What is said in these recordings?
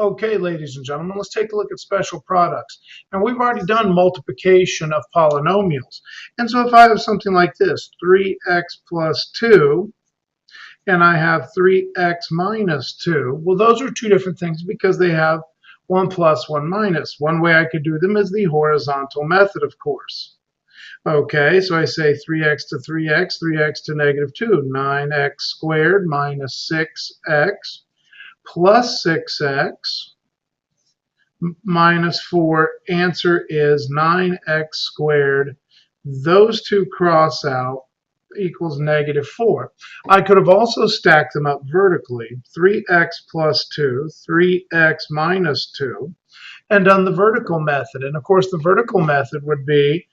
Okay, ladies and gentlemen, let's take a look at special products. Now, we've already done multiplication of polynomials. And so if I have something like this, 3x plus 2, and I have 3x minus 2, well, those are two different things because they have 1 plus, 1 minus. One way I could do them is the horizontal method, of course. Okay, so I say 3x to 3x, 3x to negative 2, 9x squared minus 6x plus 6x minus 4. Answer is 9x squared. Those two cross out, equals negative 4. I could have also stacked them up vertically, 3x plus 2, 3x minus 2, and done the vertical method. And of course, the vertical method would be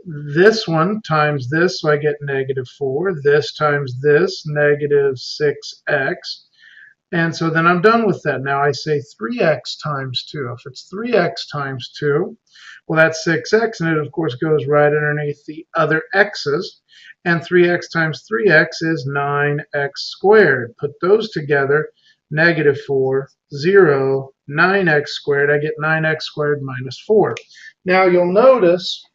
this one times this, so I get negative 4. This times this, negative 6x. And so then I'm done with that. Now I say 3x times 2. If it's 3x times 2, well, that's 6x, and it, of course, goes right underneath the other x's. And 3x times 3x is 9x squared. Put those together, negative 4, 0, 9x squared. I get 9x squared minus 4. Now you'll notice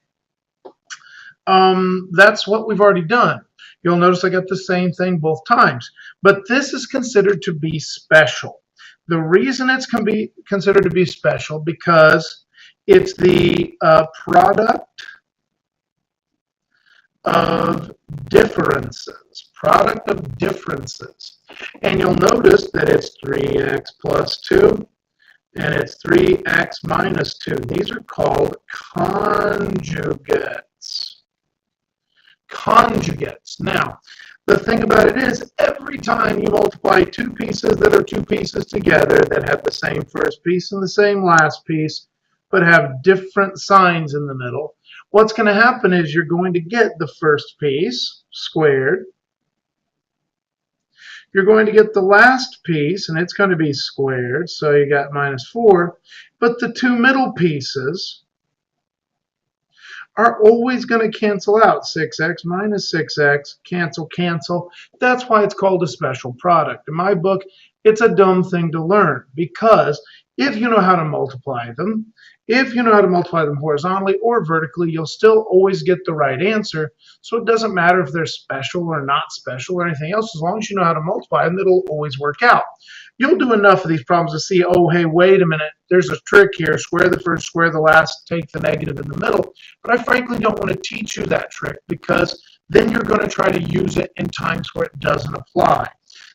that's what we've already done. You'll notice I got the same thing both times. But this is considered to be special. The reason it's considered to be special because it's the product of differences. Product of differences. And you'll notice that it's 3x plus 2 and it's 3x minus 2. These are called conjugates. Conjugates. Now, the thing about it is, every time you multiply two pieces that are two pieces together that have the same first piece and the same last piece, but have different signs in the middle, what's going to happen is you're going to get the first piece squared. You're going to get the last piece, and it's going to be squared, so you got minus 4. But the two middle pieces are always going to cancel out. 6x minus 6x, cancel, cancel. That's why it's called a special product. In my book, it's a dumb thing to learn because if you know how to multiply them, if you know how to multiply them horizontally or vertically, you'll still always get the right answer. So it doesn't matter if they're special or not special or anything else. As long as you know how to multiply them, it'll always work out. You'll do enough of these problems to see, oh, hey, wait a minute, there's a trick here. Square the first, square the last, take the negative in the middle. But I frankly don't want to teach you that trick because then you're going to try to use it in times where it doesn't apply.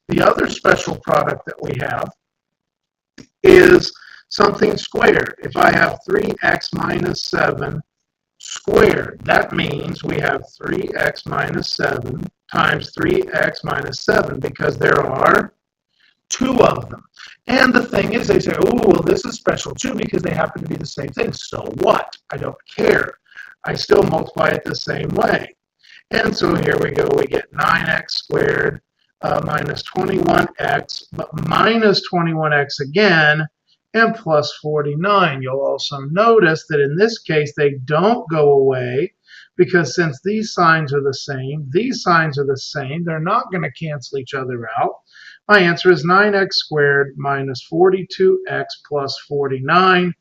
The other special product that we have is something squared. If I have 3x minus 7 squared, that means we have 3x minus 7 times 3x minus 7 because there are two of them. And the thing is, they say, oh, well, this is special too because they happen to be the same thing. So what? I don't care. I still multiply it the same way. And so here we go. We get 9x squared minus 21x, but minus 21x again, and plus 49. You'll also notice that in this case, they don't go away because since these signs are the same, these signs are the same, they're not going to cancel each other out. My answer is 9x squared minus 42x plus 49.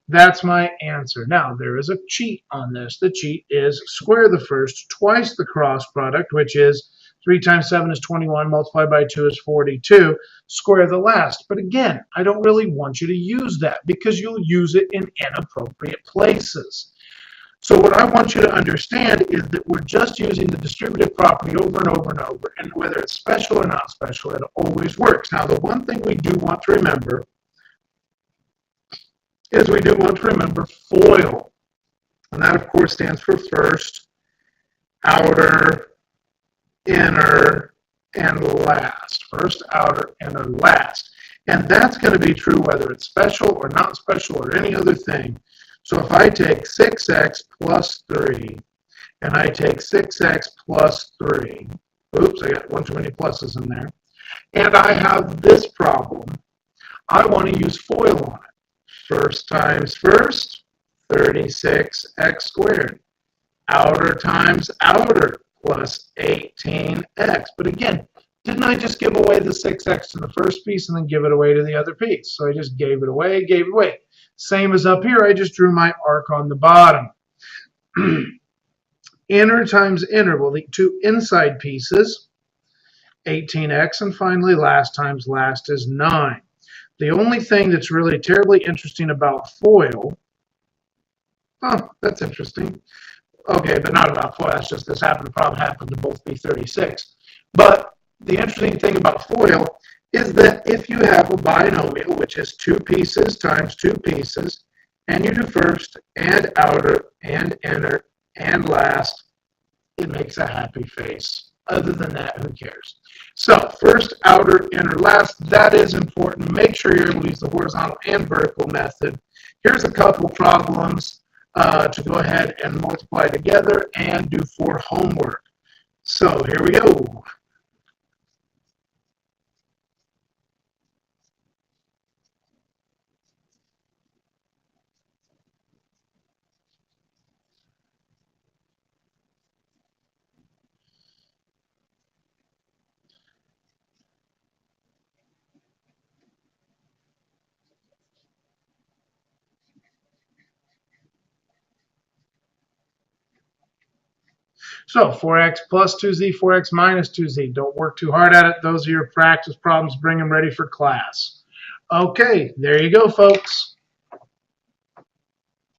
That's my answer. Now, there is a cheat on this. The cheat is square the first, twice the cross product, which is 3 times 7 is 21, multiplied by 2 is 42. Square the last. But again, I don't really want you to use that because you'll use it in inappropriate places. So what I want you to understand is that we're just using the distributive property over and over and over, and whether it's special or not special, it always works. Now, the one thing we do want to remember is we do want to remember FOIL. And that, of course, stands for first, outer, inner, and last. First, outer, inner, last. And that's going to be true whether it's special or not special or any other thing. So if I take 6x plus 3, and I take 6x plus 3, oops, I got one too many pluses in there, and I have this problem, I want to use FOIL on it. First times first, 36x squared. Outer times outer plus 18x. But again, Didn't I just give away the 6x to the first piece and then give it away to the other piece? So I just gave it away, gave it away. Same as up here, I just drew my arc on the bottom. Inner times inner will lead to inside pieces, 18x, and finally last times last is 9. The only thing that's really terribly interesting about FOIL, oh, that's interesting. Okay, but not about FOIL, that's just this problem happened to both be 36. But the interesting thing about FOIL is that if you have a binomial, which is 2 pieces times 2 pieces, and you do first and outer and inner and last, it makes a happy face. Other than that, who cares? So first, outer, inner, last, that is important. Make sure you're able to use the horizontal and vertical method. Here's a couple problems to go ahead and multiply together and do for homework. So here we go. So 4x plus 2z, 4x minus 2z. Don't work too hard at it. Those are your practice problems. Bring them ready for class. Okay, there you go, folks.